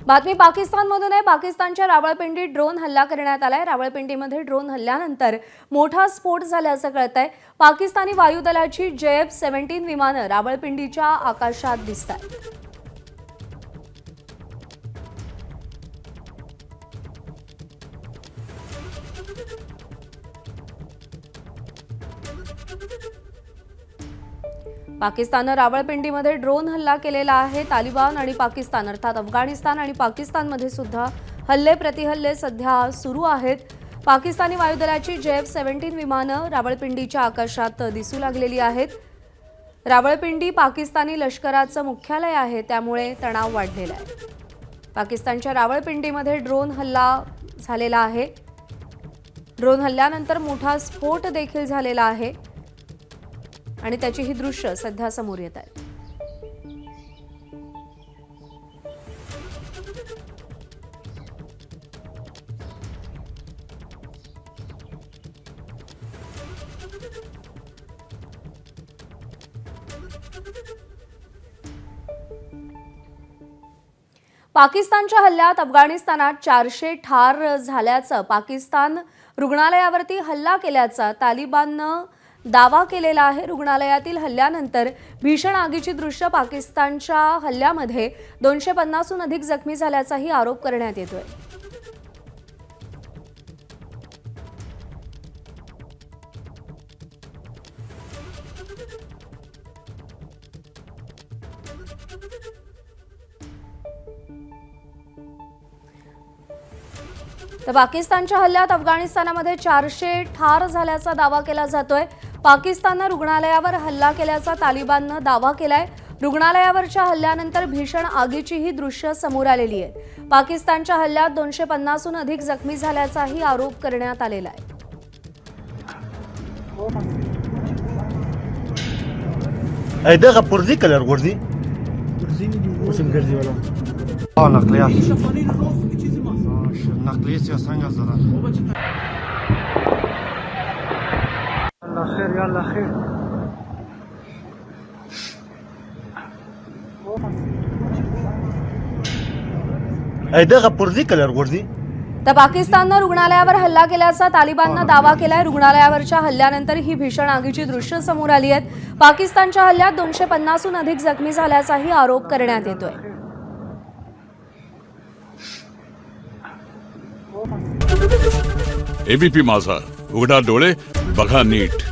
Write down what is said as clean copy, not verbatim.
बातमी पाकिस्तानमधून आहे। पाकिस्तानच्या रावळपिंडीत ड्रोन हल्ला करण्यात आलाय। रावळपिंडीमध्ये ड्रोन हल्ल्यानंतर मोठा स्फोट झाल्याचं कळतंय। पाकिस्तानी वायुदलाची JF-17 विमानं रावळपिंडीच्या आकाशात दिसतात। पाकिस्तानने रावळपिंडीमध्ये ड्रोन हल्ला केलेला आहे। तालिबान आणि पाकिस्तान अर्थात अफगाणिस्तान आणि पाकिस्तानमध्ये सुद्धा हल्ले प्रतिहल्ले सध्या सुरू आहेत। पाकिस्तानी वायुदलाची JF-17 विमानं रावळपिंडीच्या आकाशात दिसू लागलेली आहेत। रावळपिंडी पाकिस्तानी लष्कराचं मुख्यालय आहे, त्यामुळे तणाव वाढलेला आहे। पाकिस्तानच्या रावळपिंडीमध्ये ड्रोन हल्ला झालेला आहे। ड्रोन हल्ल्यानंतर मोठा स्फोट देखील झालेला आहे आणि त्याची ही दृश्य सध्या समोर येत आहेत। पाकिस्तानच्या हल्ल्यात अफगाणिस्तानात 400 ठार झाल्याचं पाकिस्तान रुग्णालयावरती हल्ला केल्याचा तालिबाननं दावा केलेला आहे। रुग्णालयातील हल्ल्यानंतर भीषण आगीची दृश्य पाकिस्तानच्या हल्ल्यामध्ये 250हून अधिक जखमी झाल्याचाही आरोप करण्यात येतोय। तर पाकिस्तानच्या हल्ल्यात अफगाणिस्तानामध्ये 400 ठार झाल्याचा दावा केला जातोय। पाकिस्तानने रुग्णालयावर हल्ला केल्याचा तालिबाननं दावा केलाय। रुग्णालयावरच्या हल्ल्यानंतर भीषण आगीची ही दृश्य समोर आलेली आहेत। पाकिस्तानच्या हल्ल्यात 250हून अधिक जखमी झाल्याचाही आरोप करण्यात आलेला आहे। ده غبرزي كلر غرزي وسم غرزي ولا نقليات نقليات يا سانغا زرا يلا خير يلا خير ده غبرزي كلر غرزي तर पाकिस्ताननं रुग्णालयावर हल्ला केल्याचा तालिबाननं दावा केलाय। रुग्णालयावरच्या हल्ल्यानंतर ही भीषण आगीची दृश्य समोर आली आहेत। पाकिस्तानच्या हल्ल्यात 250हून अधिक जखमी झाल्याचाही आरोप करण्यात येतोय। ABP माझा, उघडा डोळे बघा नीट।